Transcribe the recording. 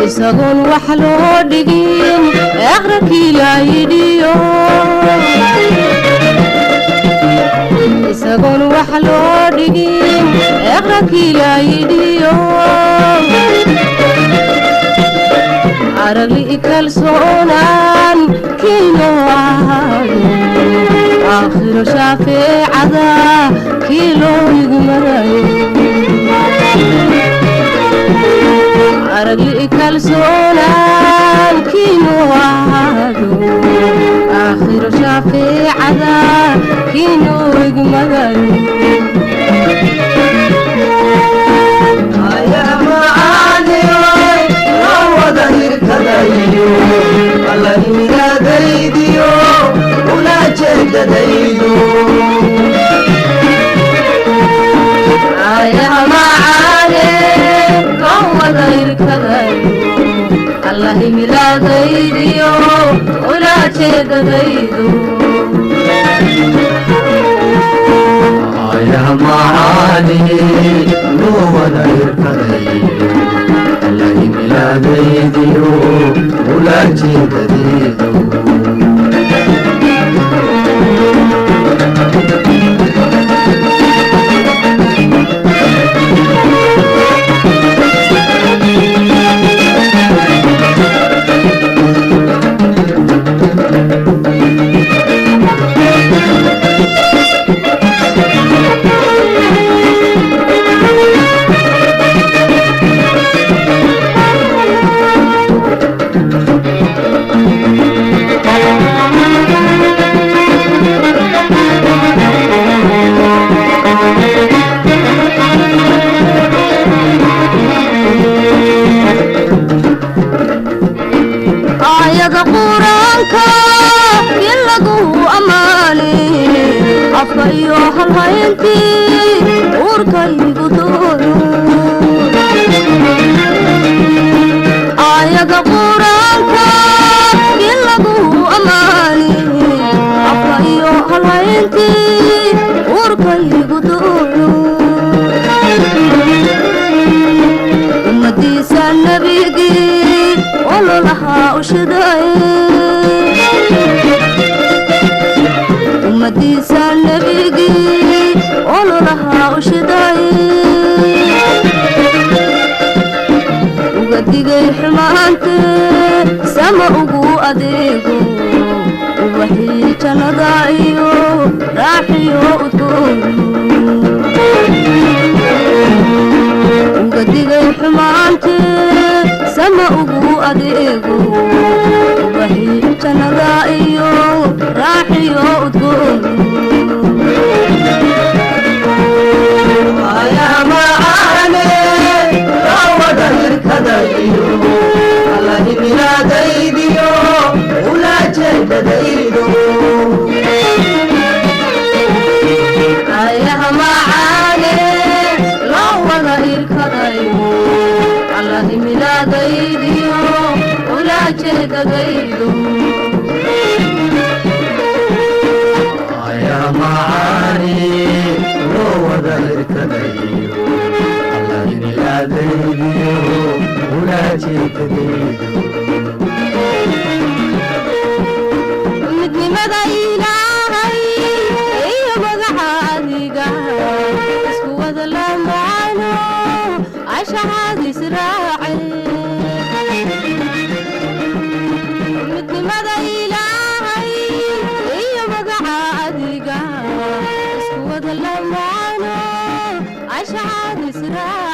isagoon wax loo dhigin aqrabkii la yidhiyo isagoon wax loo dhigin aqrabkii la yidhiyo aragli kalsoonaan kiino ahaado aakhiro shaafiicada kii loo igmarayo aragli kalsoonaan kiino ahaado aakhiro shaafiicada kii loo igmarayo afkayo halhayntii uurkaygu dooyo ayaga quraanka in lagu amaani afkayo halhayntii uurkaygu dooyo ummadiisa nabigii ololahaa ushidaye ummadiisa nabigii ololahaa ushidaye uga digay xumaantee sama ugu adeego ubaxii jannada iyo raaxiyo udgooyo uga digay xumaantee sama ugu adeego ubaxii jannada iyo raaxiyo udgooyo ayaha macaane loo wada irkadayo allahi milaadaydiyo ulaajeedadaydo ayaha macaane loo wada irkadayo allahi milaadaydiyo ulaajeedadaydo midnimada ilaahay iyo magaca adiga isku wada lamaano cashahaad israace midnimada ilaahay iyo magaca adiga isku wada lamaano cashahaad israace